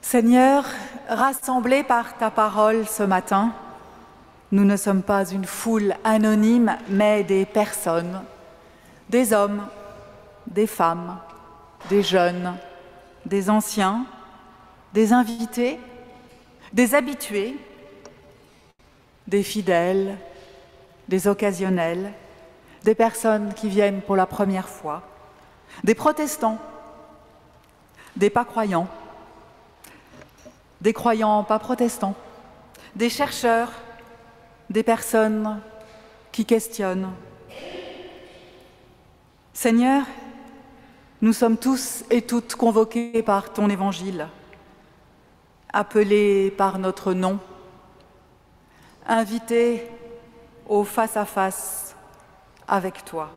Seigneur, rassemblés par ta parole ce matin, nous ne sommes pas une foule anonyme, mais des personnes, des hommes, des femmes, des jeunes, des anciens, des invités, des habitués, des fidèles, des occasionnels, des personnes qui viennent pour la première fois, des protestants, des pas croyants, des croyants pas protestants, des chercheurs, des personnes qui questionnent. Seigneur, nous sommes tous et toutes convoqués par ton évangile, appelés par notre nom, invités au face-à-face avec toi.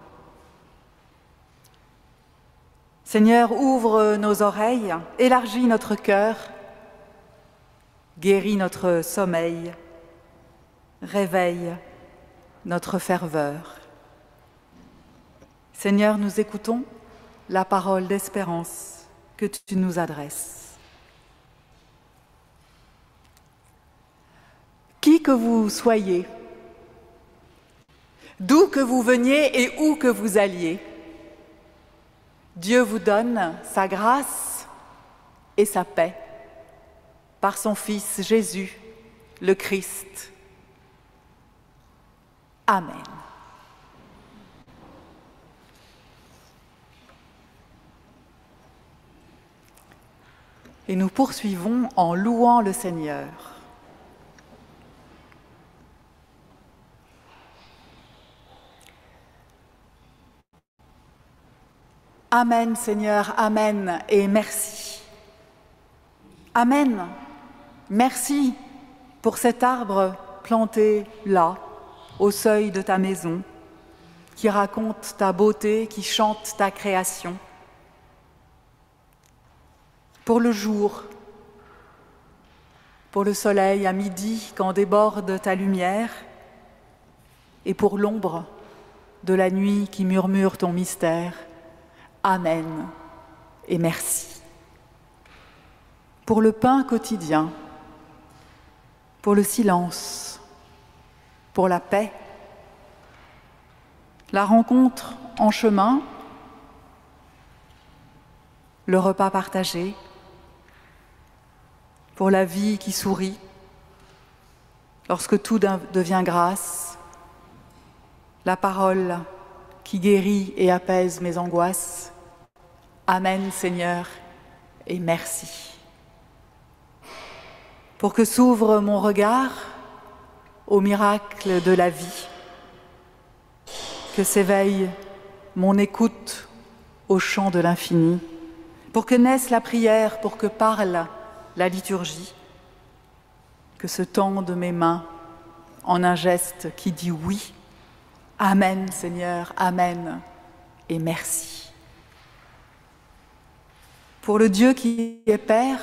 Seigneur, ouvre nos oreilles, élargis notre cœur, guéris notre sommeil, réveille notre ferveur. Seigneur, nous écoutons la parole d'espérance que tu nous adresses. Qui que vous soyez, d'où que vous veniez et où que vous alliez, Dieu vous donne sa grâce et sa paix par son Fils Jésus, le Christ. Amen. Et nous poursuivons en louant le Seigneur. Amen, Seigneur, Amen et merci. Amen, merci pour cet arbre planté là, au seuil de ta maison, qui raconte ta beauté, qui chante ta création. Pour le jour, pour le soleil à midi quand déborde ta lumière, et pour l'ombre de la nuit qui murmure ton mystère. Amen et merci. Pour le pain quotidien, pour le silence, pour la paix, la rencontre en chemin, le repas partagé, pour la vie qui sourit, lorsque tout devient grâce, la parole qui guérit et apaise mes angoisses. Amen, Seigneur, et merci. Pour que s'ouvre mon regard au miracle de la vie, que s'éveille mon écoute au chant de l'infini, pour que naisse la prière, pour que parle la liturgie, que se tendent mes mains en un geste qui dit oui. Amen, Seigneur, Amen, et merci. Pour le Dieu qui est Père,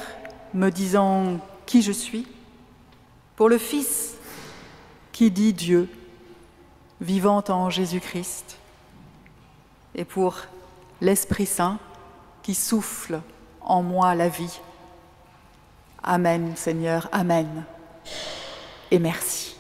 me disant qui je suis, pour le Fils qui dit Dieu, vivant en Jésus-Christ, et pour l'Esprit Saint qui souffle en moi la vie. Amen, Seigneur, Amen, et merci.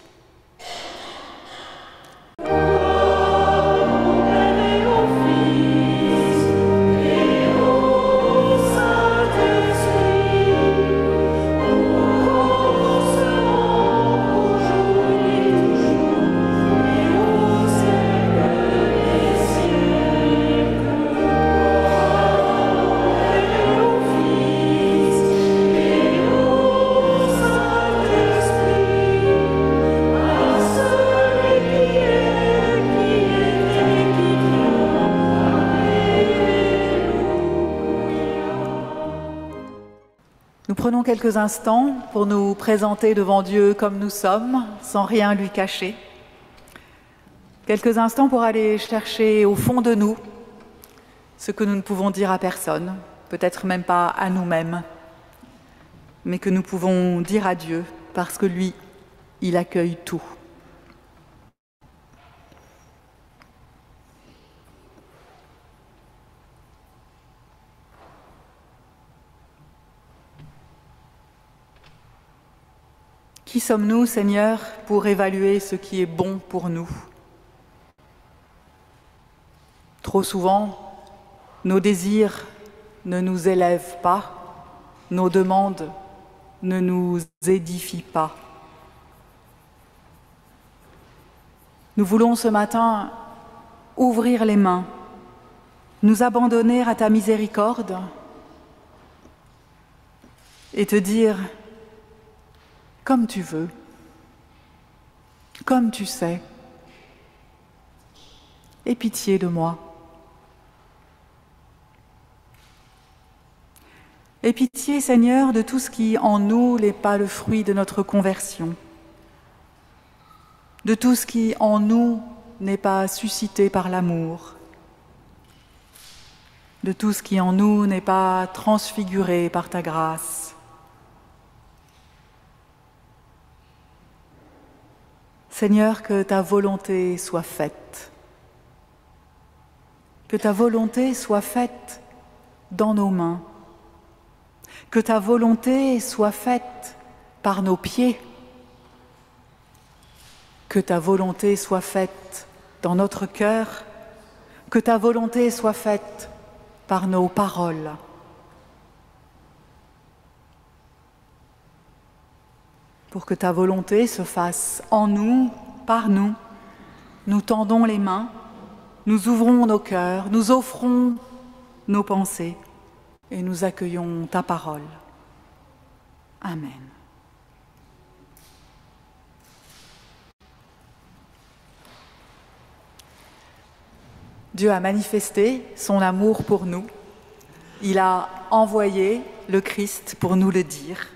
Prenons quelques instants pour nous présenter devant Dieu comme nous sommes, sans rien lui cacher. Quelques instants pour aller chercher au fond de nous ce que nous ne pouvons dire à personne, peut-être même pas à nous-mêmes, mais que nous pouvons dire à Dieu parce que lui, il accueille tout. Qui sommes-nous, Seigneur, pour évaluer ce qui est bon pour nous? Trop souvent, nos désirs ne nous élèvent pas, nos demandes ne nous édifient pas. Nous voulons ce matin ouvrir les mains, nous abandonner à ta miséricorde et te dire, comme tu veux, comme tu sais, aie pitié de moi. Aie pitié, Seigneur, de tout ce qui en nous n'est pas le fruit de notre conversion, de tout ce qui en nous n'est pas suscité par l'amour, de tout ce qui en nous n'est pas transfiguré par ta grâce. Seigneur, que ta volonté soit faite, que ta volonté soit faite dans nos mains, que ta volonté soit faite par nos pieds, que ta volonté soit faite dans notre cœur, que ta volonté soit faite par nos paroles. Pour que ta volonté se fasse en nous, par nous, nous tendons les mains, nous ouvrons nos cœurs, nous offrons nos pensées et nous accueillons ta parole. Amen. Dieu a manifesté son amour pour nous. Il a envoyé le Christ pour nous le dire.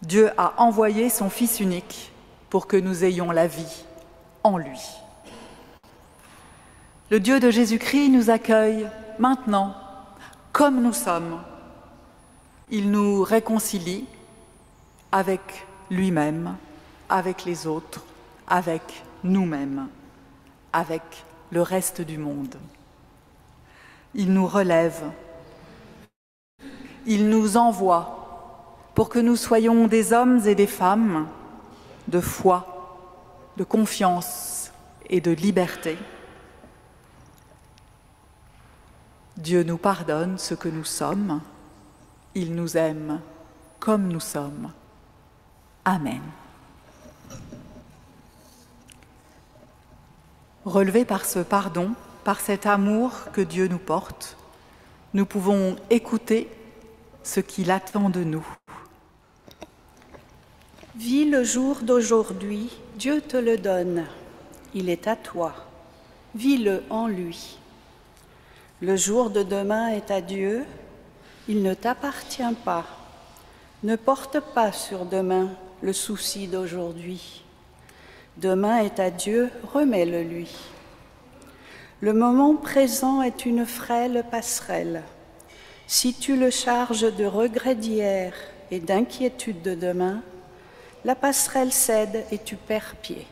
Dieu a envoyé son Fils unique pour que nous ayons la vie en lui. Le Dieu de Jésus-Christ nous accueille maintenant, comme nous sommes. Il nous réconcilie avec lui-même, avec les autres, avec nous-mêmes, avec le reste du monde. Il nous relève, il nous envoie pour que nous soyons des hommes et des femmes de foi, de confiance et de liberté. Dieu nous pardonne ce que nous sommes, il nous aime comme nous sommes. Amen. Relevés par ce pardon, par cet amour que Dieu nous porte, nous pouvons écouter ce qu'il attend de nous. Vis le jour d'aujourd'hui, Dieu te le donne, il est à toi, vis-le en lui. Le jour de demain est à Dieu, il ne t'appartient pas. Ne porte pas sur demain le souci d'aujourd'hui. Demain est à Dieu, remets-le lui. Le moment présent est une frêle passerelle. Si tu le charges de regrets d'hier et d'inquiétudes de demain, la passerelle cède et tu perds pied.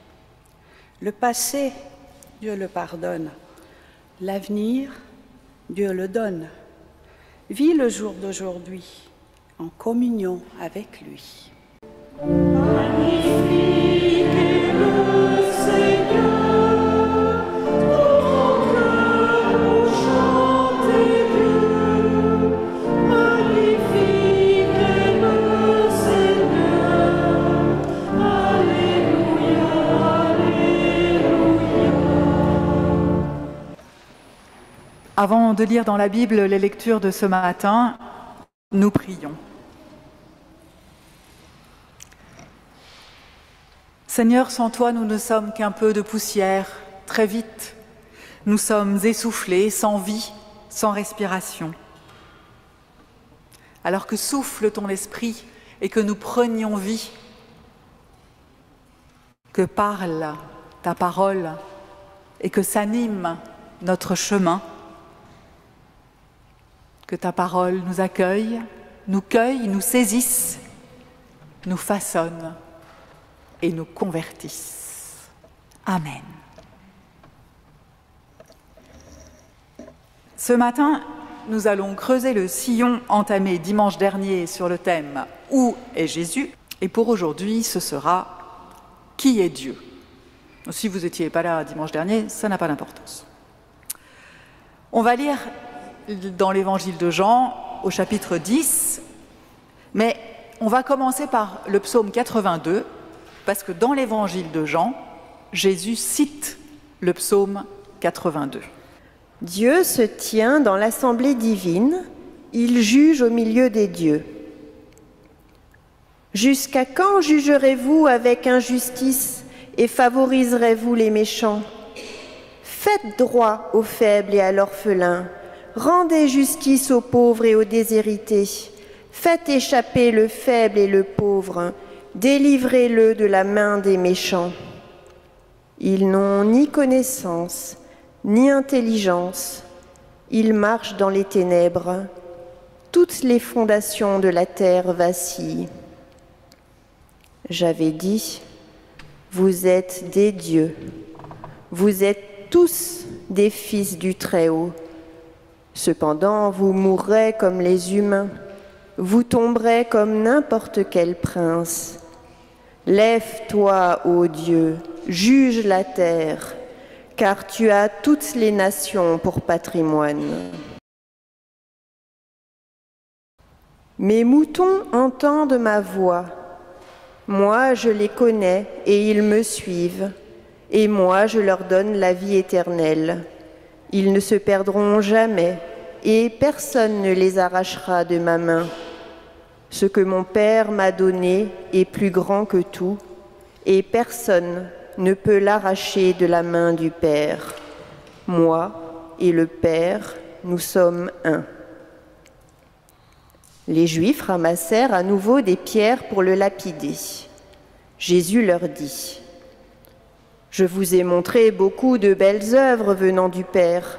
Le passé, Dieu le pardonne. L'avenir, Dieu le donne. Vis le jour d'aujourd'hui en communion avec lui. Avant de lire dans la Bible les lectures de ce matin, nous prions. Seigneur, sans toi, nous ne sommes qu'un peu de poussière, très vite. Nous sommes essoufflés, sans vie, sans respiration. Alors que souffle ton esprit et que nous prenions vie, que parle ta parole et que s'anime notre chemin, que ta parole nous accueille, nous cueille, nous saisisse, nous façonne et nous convertisse. Amen. Ce matin, nous allons creuser le sillon entamé dimanche dernier sur le thème « Où est Jésus ?». Et pour aujourd'hui, ce sera « Qui est Dieu ?» Si vous n'étiez pas là dimanche dernier, ça n'a pas d'importance. On va lire dans l'évangile de Jean, au chapitre 10, mais on va commencer par le psaume 82, parce que dans l'évangile de Jean, Jésus cite le psaume 82. Dieu se tient dans l'assemblée divine, il juge au milieu des dieux. Jusqu'à quand jugerez-vous avec injustice et favoriserez-vous les méchants? Faites droit aux faibles et à l'orphelin, rendez justice aux pauvres et aux déshérités, faites échapper le faible et le pauvre, délivrez-le de la main des méchants. Ils n'ont ni connaissance, ni intelligence, ils marchent dans les ténèbres, toutes les fondations de la terre vacillent. J'avais dit, vous êtes des dieux, vous êtes tous des fils du Très-Haut. Cependant, vous mourrez comme les humains, vous tomberez comme n'importe quel prince. Lève-toi, ô Dieu, juge la terre, car tu as toutes les nations pour patrimoine. Mes moutons entendent ma voix. Moi, je les connais et ils me suivent. Et moi, je leur donne la vie éternelle. Ils ne se perdront jamais et personne ne les arrachera de ma main. Ce que mon Père m'a donné est plus grand que tout et personne ne peut l'arracher de la main du Père. Moi et le Père, nous sommes un. Les Juifs ramassèrent à nouveau des pierres pour le lapider. Jésus leur dit, « Je vous ai montré beaucoup de belles œuvres venant du Père.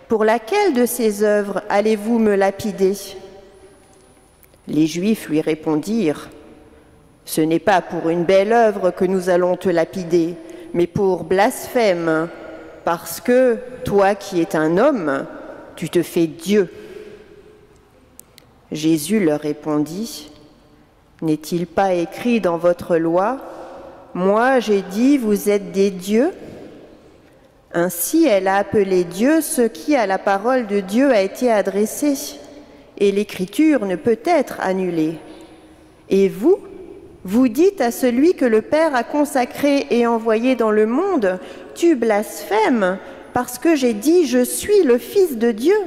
Pour laquelle de ces œuvres allez-vous me lapider ?» Les Juifs lui répondirent, « Ce n'est pas pour une belle œuvre que nous allons te lapider, mais pour blasphème, parce que, toi qui es un homme, tu te fais Dieu. » Jésus leur répondit, « N'est-il pas écrit dans votre loi, « Moi j'ai dit, vous êtes des dieux » Ainsi elle a appelé Dieu ce qui à la parole de Dieu a été adressé, et l'écriture ne peut être annulée. Et vous, vous dites à celui que le Père a consacré et envoyé dans le monde, « Tu blasphèmes, parce que j'ai dit, je suis le Fils de Dieu »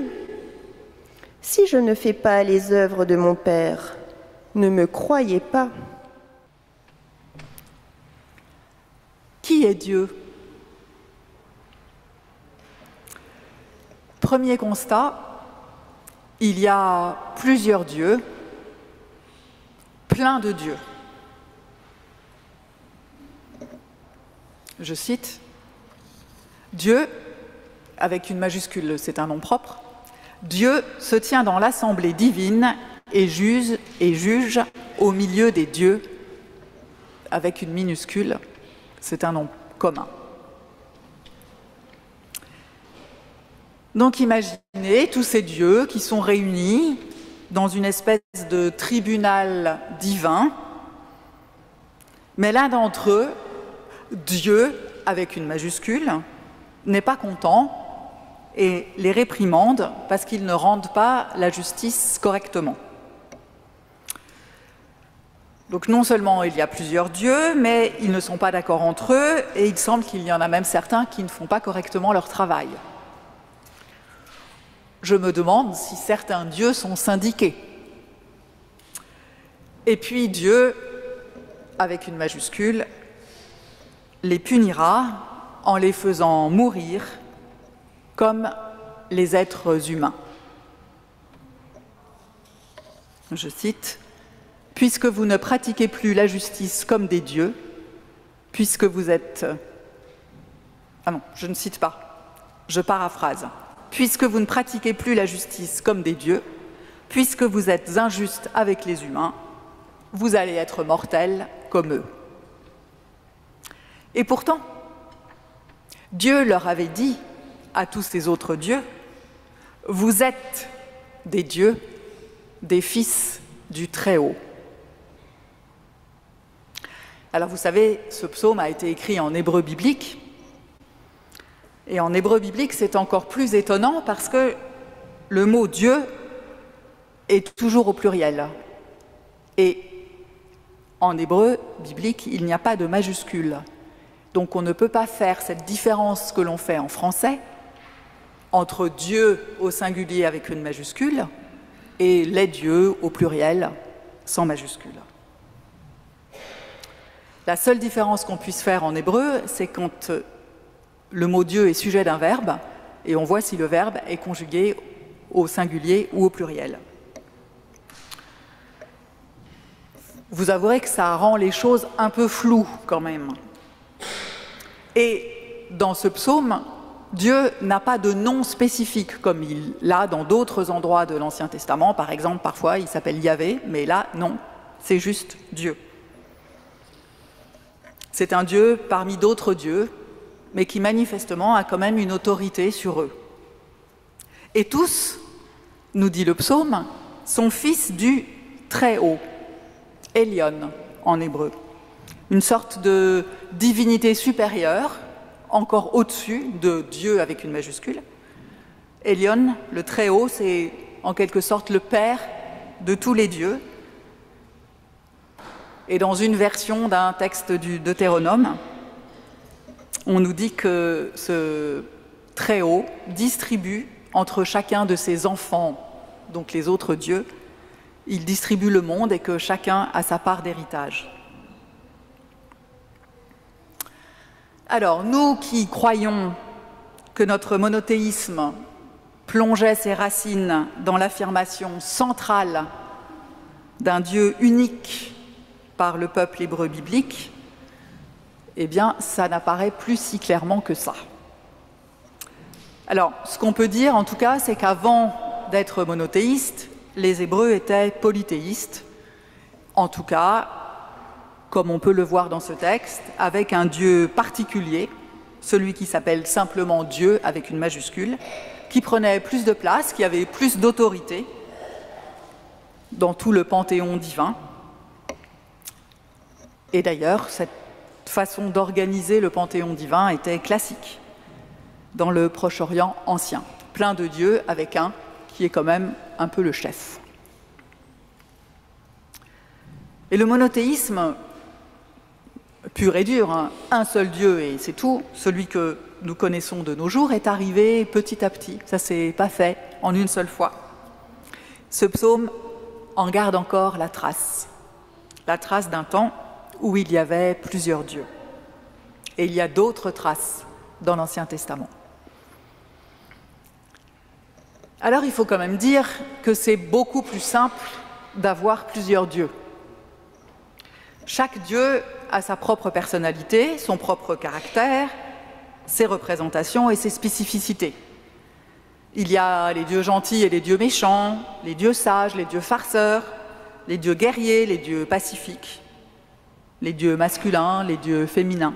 Si je ne fais pas les œuvres de mon Père, ne me croyez pas. Qui est Dieu ? Premier constat, il y a plusieurs dieux, plein de dieux. Je cite, « Dieu, avec une majuscule, c'est un nom propre, Dieu se tient dans l'assemblée divine et juge au milieu des dieux, avec une minuscule, c'est un nom commun. » Donc imaginez tous ces dieux qui sont réunis dans une espèce de tribunal divin, mais l'un d'entre eux, Dieu, avec une majuscule, n'est pas content et les réprimande parce qu'ils ne rendent pas la justice correctement. Donc non seulement il y a plusieurs dieux, mais ils ne sont pas d'accord entre eux et il semble qu'il y en a même certains qui ne font pas correctement leur travail. Je me demande si certains dieux sont syndiqués. Et puis Dieu, avec une majuscule, les punira en les faisant mourir comme les êtres humains. Je cite, « Puisque vous ne pratiquez plus la justice comme des dieux, puisque vous êtes... » Ah non, je ne cite pas, je paraphrase. « Puisque vous ne pratiquez plus la justice comme des dieux, puisque vous êtes injustes avec les humains, vous allez être mortels comme eux. » Et pourtant, Dieu leur avait dit à tous ces autres dieux, « Vous êtes des dieux, des fils du Très-Haut. Alors vous savez, ce psaume a été écrit en hébreu biblique. Et en hébreu biblique, c'est encore plus étonnant parce que le mot Dieu est toujours au pluriel. Et en hébreu biblique, il n'y a pas de majuscule. Donc on ne peut pas faire cette différence que l'on fait en français entre Dieu au singulier avec une majuscule et les dieux au pluriel sans majuscule. La seule différence qu'on puisse faire en hébreu, c'est quand le mot Dieu est sujet d'un verbe et on voit si le verbe est conjugué au singulier ou au pluriel. Vous avouerez que ça rend les choses un peu floues quand même. Et dans ce psaume, Dieu n'a pas de nom spécifique comme il l'a dans d'autres endroits de l'Ancien Testament. Par exemple, parfois il s'appelle Yahvé, mais là, non, c'est juste Dieu. C'est un Dieu parmi d'autres dieux, mais qui manifestement a quand même une autorité sur eux. Et tous, nous dit le psaume, sont fils du Très-Haut, Elion en hébreu, une sorte de divinité supérieure, encore au-dessus de Dieu avec une majuscule. Elion, le Très-Haut, c'est en quelque sorte le père de tous les dieux. Et dans une version d'un texte du Deutéronome, on nous dit que ce Très-Haut distribue entre chacun de ses enfants, donc les autres dieux, il distribue le monde et que chacun a sa part d'héritage. Alors, nous qui croyons que notre monothéisme plongeait ses racines dans l'affirmation centrale d'un Dieu unique par le peuple hébreu biblique, eh bien, ça n'apparaît plus si clairement que ça. Alors, ce qu'on peut dire, en tout cas, c'est qu'avant d'être monothéistes, les Hébreux étaient polythéistes, en tout cas, comme on peut le voir dans ce texte, avec un Dieu particulier, celui qui s'appelle simplement Dieu avec une majuscule, qui prenait plus de place, qui avait plus d'autorité dans tout le panthéon divin. Et d'ailleurs, cette façon d'organiser le panthéon divin était classique dans le Proche-Orient ancien. Plein de dieux avec un qui est quand même un peu le chef. Et le monothéisme pur et dur, hein, un seul Dieu et c'est tout, celui que nous connaissons de nos jours, est arrivé petit à petit. Ça ne s'est pas fait en une seule fois. Ce psaume en garde encore la trace d'un temps où il y avait plusieurs dieux. Et il y a d'autres traces dans l'Ancien Testament. Alors il faut quand même dire que c'est beaucoup plus simple d'avoir plusieurs dieux. Chaque dieu a sa propre personnalité, son propre caractère, ses représentations et ses spécificités. Il y a les dieux gentils et les dieux méchants, les dieux sages, les dieux farceurs, les dieux guerriers, les dieux pacifiques, les dieux masculins, les dieux féminins.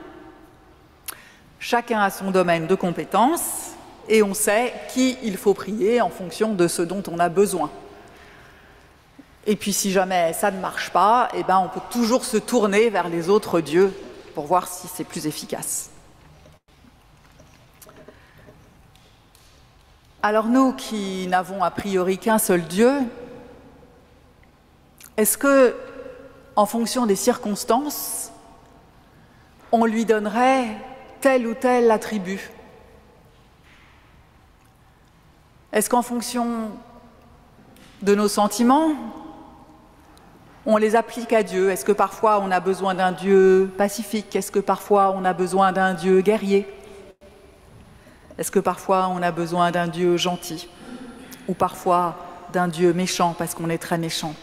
Chacun a son domaine de compétence et on sait qui il faut prier en fonction de ce dont on a besoin. Et puis si jamais ça ne marche pas, eh ben on peut toujours se tourner vers les autres dieux pour voir si c'est plus efficace. Alors nous qui n'avons a priori qu'un seul Dieu, est-ce que, en fonction des circonstances, on lui donnerait tel ou tel attribut? Est-ce qu'en fonction de nos sentiments, on les applique à Dieu? Est-ce que parfois on a besoin d'un Dieu pacifique? Est-ce que parfois on a besoin d'un Dieu guerrier? Est-ce que parfois on a besoin d'un Dieu gentil? Ou parfois d'un Dieu méchant parce qu'on est très méchant?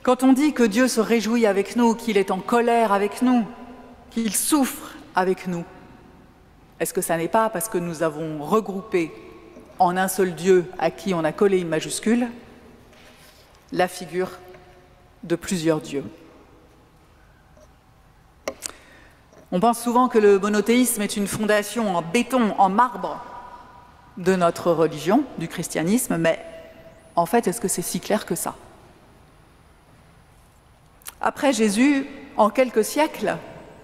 Quand on dit que Dieu se réjouit avec nous, qu'il est en colère avec nous, qu'il souffre avec nous, est-ce que ça n'est pas parce que nous avons regroupé en un seul Dieu à qui on a collé une majuscule la figure de plusieurs dieux? On pense souvent que le monothéisme est une fondation en béton, en marbre, de notre religion, du christianisme, mais en fait, est-ce que c'est si clair que ça? Après Jésus, en quelques siècles,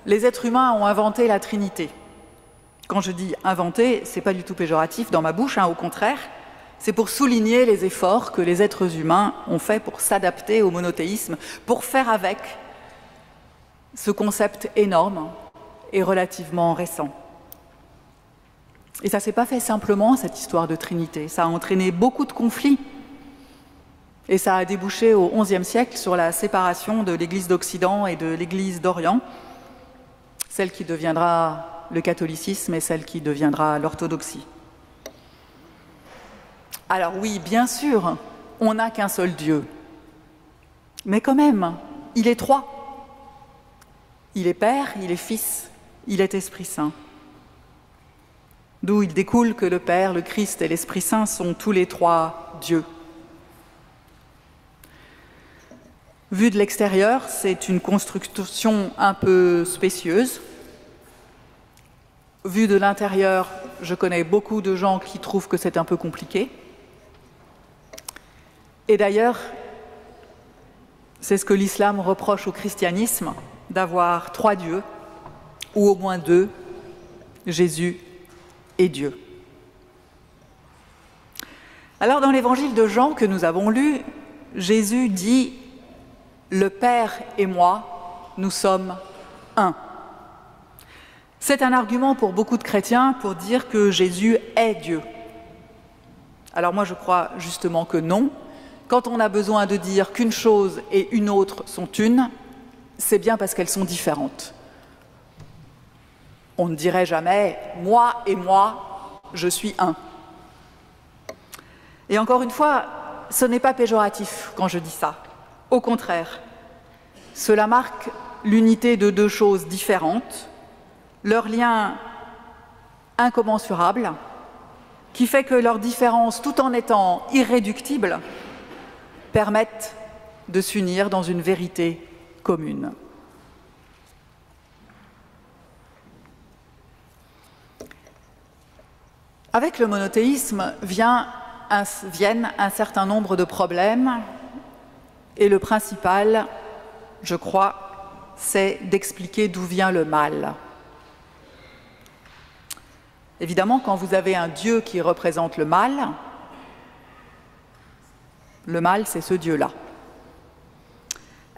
les êtres humains ont inventé la Trinité. Quand je dis inventer, ce n'est pas du tout péjoratif dans ma bouche, au contraire, c'est pour souligner les efforts que les êtres humains ont faits pour s'adapter au monothéisme, pour faire avec ce concept énorme et relativement récent. Et ça ne s'est pas fait simplement, cette histoire de Trinité. Ça a entraîné beaucoup de conflits. Et ça a débouché au XIe siècle sur la séparation de l'Église d'Occident et de l'Église d'Orient, celle qui deviendra le catholicisme et celle qui deviendra l'orthodoxie. Alors oui, bien sûr, on n'a qu'un seul Dieu. Mais quand même, il est trois. Il est Père, il est Fils, il est Esprit Saint. D'où il découle que le Père, le Christ et l'Esprit Saint sont tous les trois Dieu. Vu de l'extérieur, c'est une construction un peu spécieuse. Vu de l'intérieur, je connais beaucoup de gens qui trouvent que c'est un peu compliqué. Et d'ailleurs, c'est ce que l'islam reproche au christianisme, d'avoir trois dieux, ou au moins deux, Jésus et Dieu. Alors dans l'évangile de Jean que nous avons lu, Jésus dit « Le Père et moi, nous sommes un ». C'est un argument pour beaucoup de chrétiens pour dire que Jésus est Dieu. Alors moi je crois justement que non. Quand on a besoin de dire qu'une chose et une autre sont une, c'est bien parce qu'elles sont différentes. On ne dirait jamais « moi et moi, je suis un ». Et encore une fois, ce n'est pas péjoratif quand je dis ça. Au contraire, cela marque l'unité de deux choses différentes, leur lien incommensurable, qui fait que leurs différences, tout en étant irréductibles, permettent de s'unir dans une vérité commune. Avec le monothéisme viennent un certain nombre de problèmes, et le principal, je crois, c'est d'expliquer d'où vient le mal. Évidemment, quand vous avez un Dieu qui représente le mal, c'est ce Dieu-là.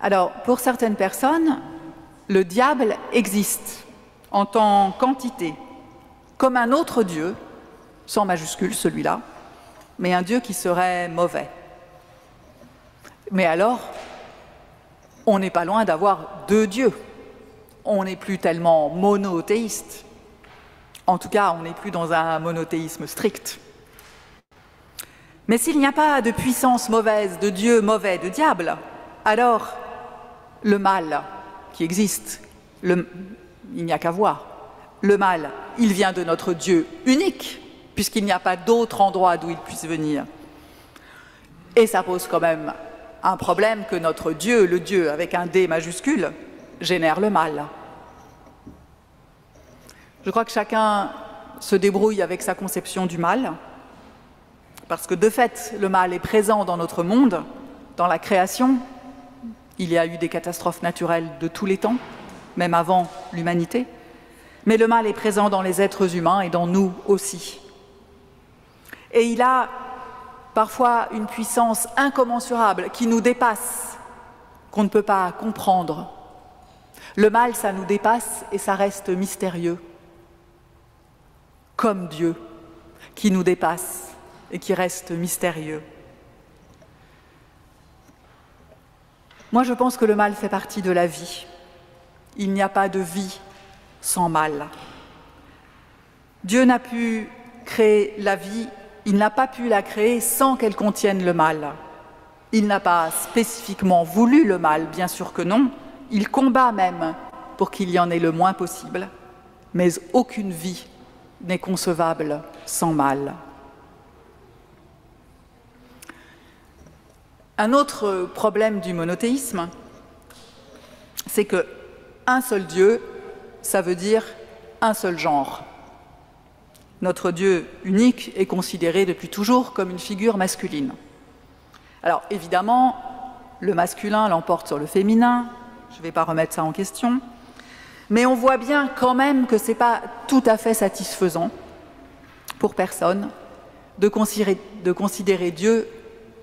Alors, pour certaines personnes, le diable existe en tant qu'entité, comme un autre Dieu, sans majuscule celui-là, mais un Dieu qui serait mauvais. Mais alors, on n'est pas loin d'avoir deux dieux. On n'est plus tellement monothéiste. En tout cas, on n'est plus dans un monothéisme strict. Mais s'il n'y a pas de puissance mauvaise, de Dieu mauvais, de diable, alors le mal qui existe, il n'y a qu'à voir. Le mal, il vient de notre Dieu unique, puisqu'il n'y a pas d'autre endroit d'où il puisse venir. Et ça pose quand même un problème que notre Dieu, le Dieu avec un D majuscule, génère le mal. Je crois que chacun se débrouille avec sa conception du mal, parce que de fait, le mal est présent dans notre monde, dans la création. Il y a eu des catastrophes naturelles de tous les temps, même avant l'humanité. Mais le mal est présent dans les êtres humains et dans nous aussi. Et il a parfois une puissance incommensurable qui nous dépasse, qu'on ne peut pas comprendre. Le mal, ça nous dépasse et ça reste mystérieux. Comme Dieu, qui nous dépasse et qui reste mystérieux. Moi, je pense que le mal fait partie de la vie. Il n'y a pas de vie sans mal. Dieu n'a pu créer la vie, il n'a pas pu la créer sans qu'elle contienne le mal. Il n'a pas spécifiquement voulu le mal, bien sûr que non. Il combat même pour qu'il y en ait le moins possible, mais aucune vie n'est concevable sans mal. Un autre problème du monothéisme, c'est qu'un seul Dieu, ça veut dire un seul genre. Notre Dieu unique est considéré depuis toujours comme une figure masculine. Alors évidemment, le masculin l'emporte sur le féminin, je ne vais pas remettre ça en question, mais on voit bien quand même que ce n'est pas tout à fait satisfaisant pour personne de considérer Dieu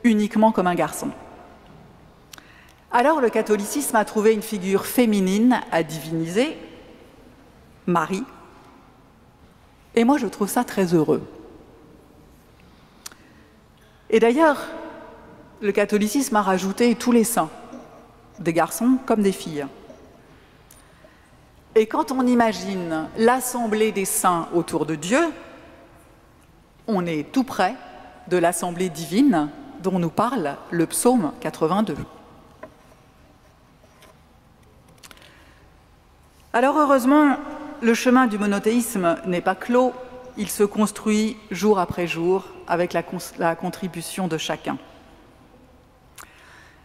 uniquement comme un garçon. Alors le catholicisme a trouvé une figure féminine à diviniser, Marie, et moi je trouve ça très heureux. Et d'ailleurs, le catholicisme a rajouté tous les saints, des garçons comme des filles. Et quand on imagine l'assemblée des saints autour de Dieu, on est tout près de l'assemblée divine dont nous parle le psaume 82. Alors heureusement, le chemin du monothéisme n'est pas clos, il se construit jour après jour avec la contribution de chacun.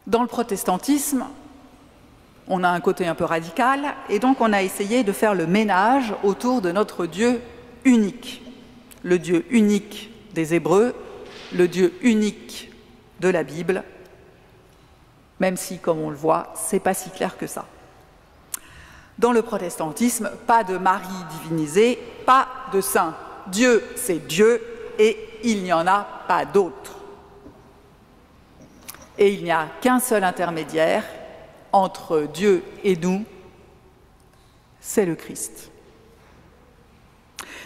Dans le protestantisme, on a un côté un peu radical, et donc on a essayé de faire le ménage autour de notre Dieu unique. Le Dieu unique des Hébreux, le Dieu unique de la Bible, même si, comme on le voit, c'est pas si clair que ça. Dans le protestantisme, pas de Marie divinisée, pas de saint. Dieu, c'est Dieu, et il n'y en a pas d'autre. Et il n'y a qu'un seul intermédiaire entre Dieu et nous, c'est le Christ.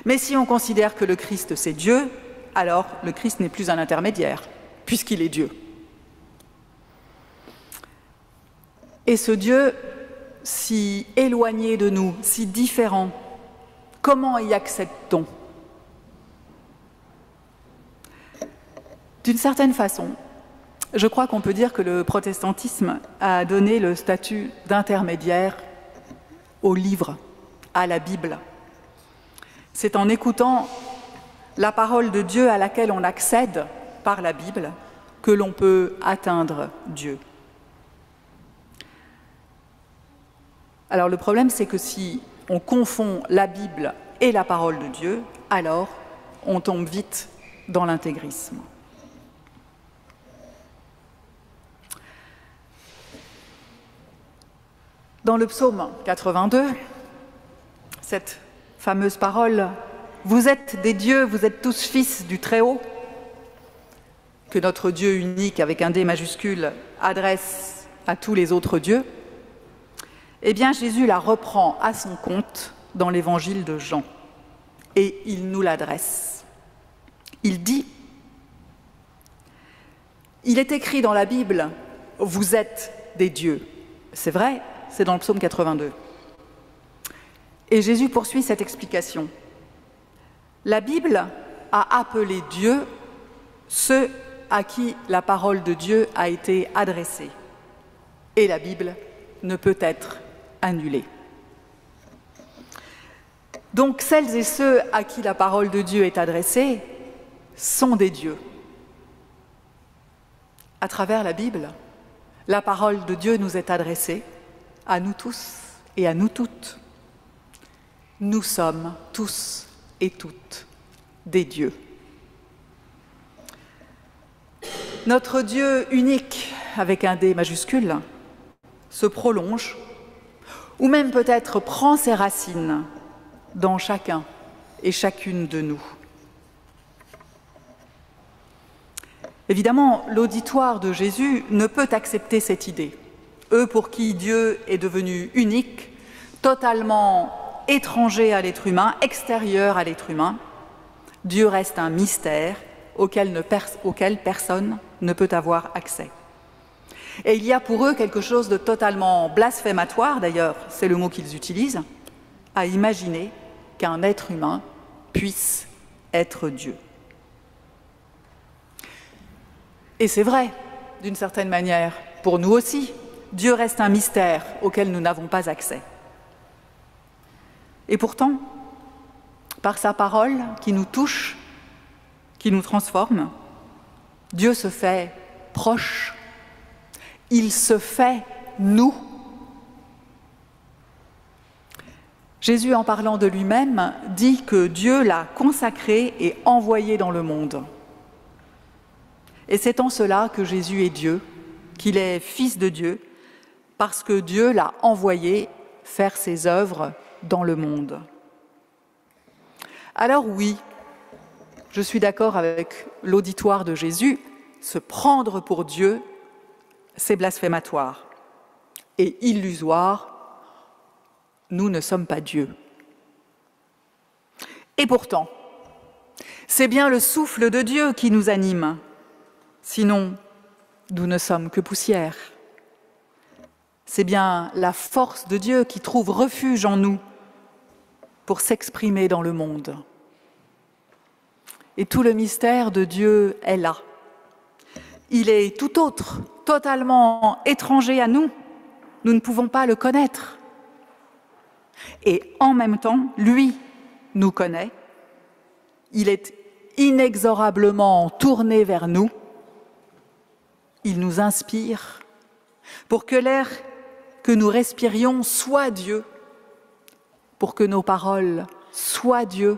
Mais si on considère que le Christ c'est Dieu, alors le Christ n'est plus un intermédiaire, puisqu'il est Dieu. Et ce Dieu, si éloigné de nous, si différent, comment y accède-t-on? D'une certaine façon, je crois qu'on peut dire que le protestantisme a donné le statut d'intermédiaire au livre, à la Bible. C'est en écoutant la parole de Dieu à laquelle on accède par la Bible que l'on peut atteindre Dieu. Alors le problème, c'est que si on confond la Bible et la parole de Dieu, alors on tombe vite dans l'intégrisme. Dans le psaume 82, cette fameuse parole « Vous êtes des dieux, vous êtes tous fils du Très-Haut », que notre Dieu unique avec un D majuscule adresse à tous les autres dieux, eh bien Jésus la reprend à son compte dans l'évangile de Jean et il nous l'adresse. Il dit « Il est écrit dans la Bible, vous êtes des dieux ». C'est vrai, c'est dans le psaume 82. Et Jésus poursuit cette explication. La Bible a appelé Dieu ceux à qui la parole de Dieu a été adressée. Et la Bible ne peut être annulée. Donc celles et ceux à qui la parole de Dieu est adressée sont des dieux. À travers la Bible, la parole de Dieu nous est adressée, à nous tous et à nous toutes. Nous sommes tous et toutes des dieux. Notre Dieu unique, avec un D majuscule, se prolonge, ou même peut-être prend ses racines dans chacun et chacune de nous. Évidemment, l'auditoire de Jésus ne peut accepter cette idée. Eux pour qui Dieu est devenu unique, totalement étranger à l'être humain, extérieur à l'être humain, Dieu reste un mystère auquel personne ne peut avoir accès. Et il y a pour eux quelque chose de totalement blasphématoire, d'ailleurs, c'est le mot qu'ils utilisent, à imaginer qu'un être humain puisse être Dieu. Et c'est vrai, d'une certaine manière, pour nous aussi, Dieu reste un mystère auquel nous n'avons pas accès. Et pourtant, par sa parole qui nous touche, qui nous transforme, Dieu se fait proche, il se fait nous. Jésus, en parlant de lui-même, dit que Dieu l'a consacré et envoyé dans le monde. Et c'est en cela que Jésus est Dieu, qu'il est Fils de Dieu, parce que Dieu l'a envoyé faire ses œuvres dans le monde. Alors oui, je suis d'accord avec l'auditoire de Jésus, se prendre pour Dieu, c'est blasphématoire et illusoire. Nous ne sommes pas Dieu. Et pourtant, c'est bien le souffle de Dieu qui nous anime. Sinon, nous ne sommes que poussière. C'est bien la force de Dieu qui trouve refuge en nous pour s'exprimer dans le monde. Et tout le mystère de Dieu est là. Il est tout autre, totalement étranger à nous. Nous ne pouvons pas le connaître. Et en même temps, lui nous connaît. Il est inexorablement tourné vers nous. Il nous inspire pour que l'air que nous respirions soit Dieu, pour que nos paroles soient Dieu,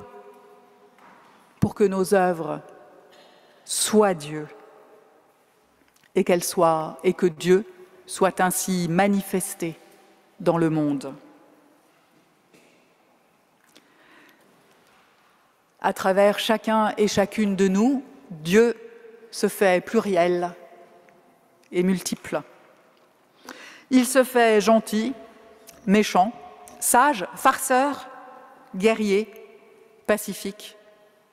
pour que nos œuvres soient Dieu, et que Dieu soit ainsi manifesté dans le monde. À travers chacun et chacune de nous, Dieu se fait pluriel et multiple. Il se fait gentil, méchant, sage, farceur, guerrier, pacifique,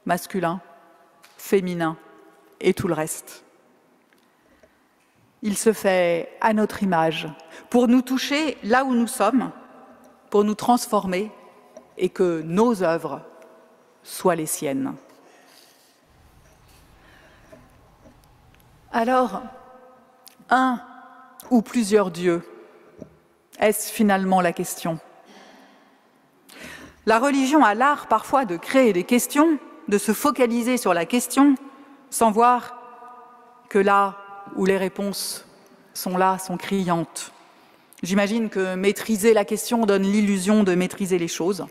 masculin, féminin et tout le reste. Il se fait à notre image, pour nous toucher là où nous sommes, pour nous transformer et que nos œuvres soient les siennes. Alors, un ou plusieurs dieux, est-ce finalement la question? La religion a l'art parfois de créer des questions, de se focaliser sur la question, sans voir que là où les réponses sont là, sont criantes. J'imagine que maîtriser la question donne l'illusion de maîtriser les choses.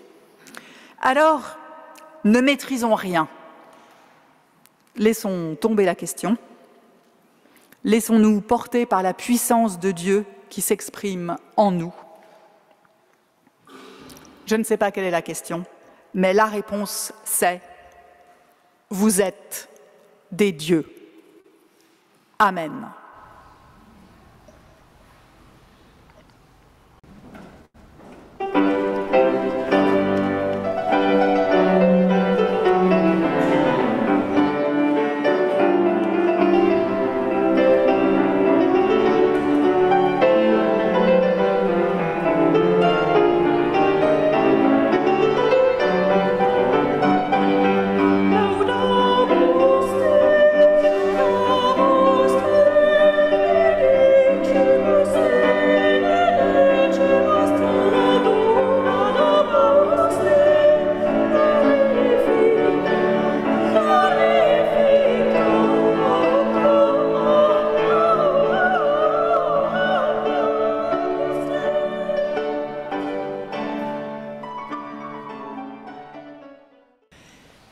Alors, ne maîtrisons rien. Laissons tomber la question. Laissons-nous porter par la puissance de Dieu qui s'exprime en nous. Je ne sais pas quelle est la question, mais la réponse c'est « Vous êtes des dieux ». Amen.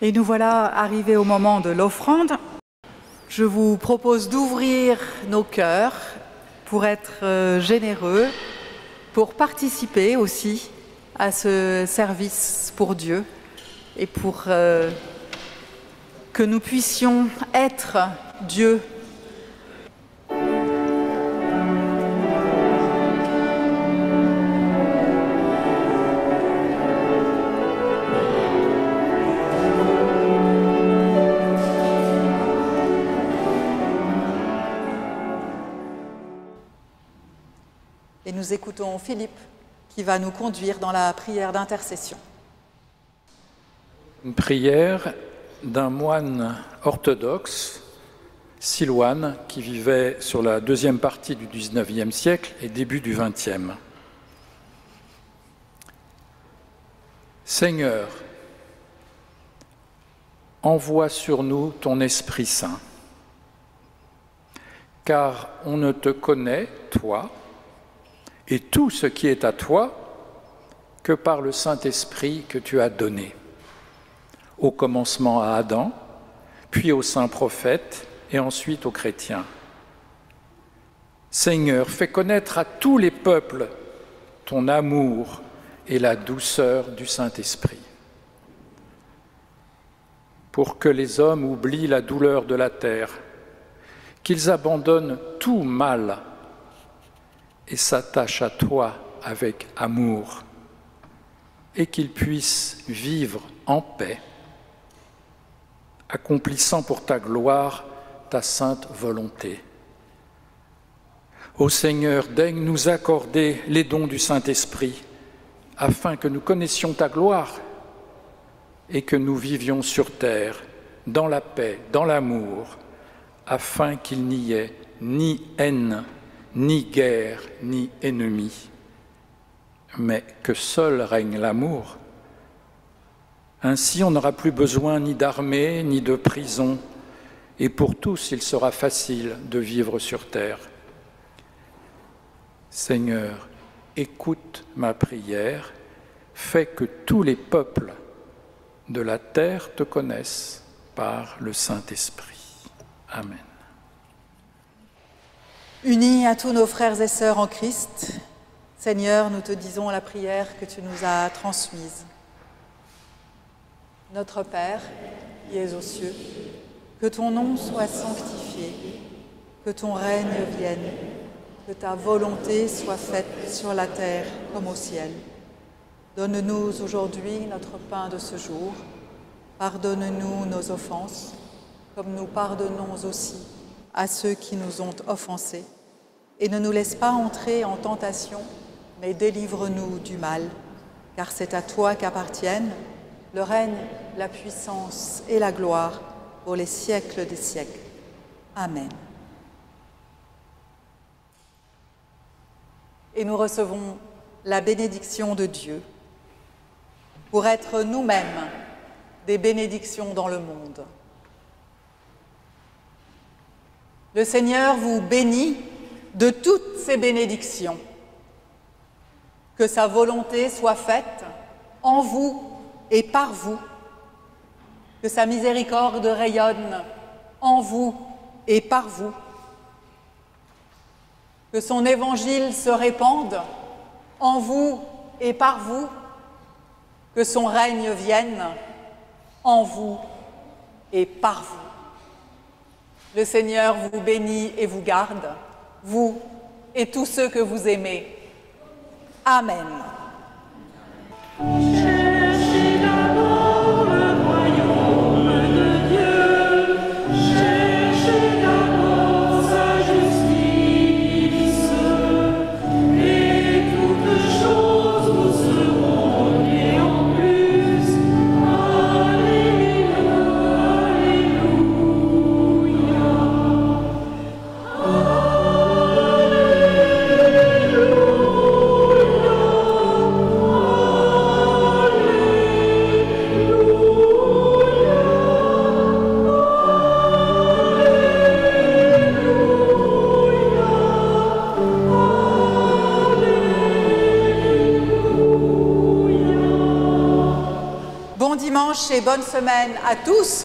Et nous voilà arrivés au moment de l'offrande. Je vous propose d'ouvrir nos cœurs pour être généreux, pour participer aussi à ce service pour Dieu et pour que nous puissions être Dieu. Et nous écoutons Philippe qui va nous conduire dans la prière d'intercession. Une prière d'un moine orthodoxe, Silouane, qui vivait sur la deuxième partie du XIXe siècle et début du XXe. Seigneur, envoie sur nous ton Esprit Saint, car on ne te connaît, toi, et tout ce qui est à toi, que par le Saint-Esprit que tu as donné, au commencement à Adam, puis aux saints prophètes et ensuite aux chrétiens. Seigneur, fais connaître à tous les peuples ton amour et la douceur du Saint-Esprit, pour que les hommes oublient la douleur de la terre, qu'ils abandonnent tout mal et s'attachent à toi avec amour, et qu'ils puissent vivre en paix, accomplissant pour ta gloire ta sainte volonté. Ô Seigneur, daigne nous accorder les dons du Saint-Esprit, afin que nous connaissions ta gloire et que nous vivions sur terre, dans la paix, dans l'amour, afin qu'il n'y ait ni haine, ni guerre, ni ennemi, mais que seul règne l'amour. Ainsi, on n'aura plus besoin ni d'armée, ni de prison, et pour tous, il sera facile de vivre sur terre. Seigneur, écoute ma prière, fais que tous les peuples de la terre te connaissent par le Saint-Esprit. Amen. Unis à tous nos frères et sœurs en Christ, Seigneur, nous te disons la prière que tu nous as transmise. Notre Père, qui es aux cieux, que ton nom soit sanctifié, que ton règne vienne, que ta volonté soit faite sur la terre comme au ciel. Donne-nous aujourd'hui notre pain de ce jour. Pardonne-nous nos offenses, comme nous pardonnons aussi à ceux qui nous ont offensés. Et ne nous laisse pas entrer en tentation, mais délivre-nous du mal, car c'est à toi qu'appartiennent le règne, la puissance et la gloire pour les siècles des siècles. Amen. Et nous recevons la bénédiction de Dieu pour être nous-mêmes des bénédictions dans le monde. Le Seigneur vous bénit de toutes ces bénédictions. Que sa volonté soit faite en vous et par vous. Que sa miséricorde rayonne en vous et par vous. Que son évangile se répande en vous et par vous. Que son règne vienne en vous et par vous. Le Seigneur vous bénit et vous garde, vous et tous ceux que vous aimez. Amen. Bon dimanche et bonne semaine à tous.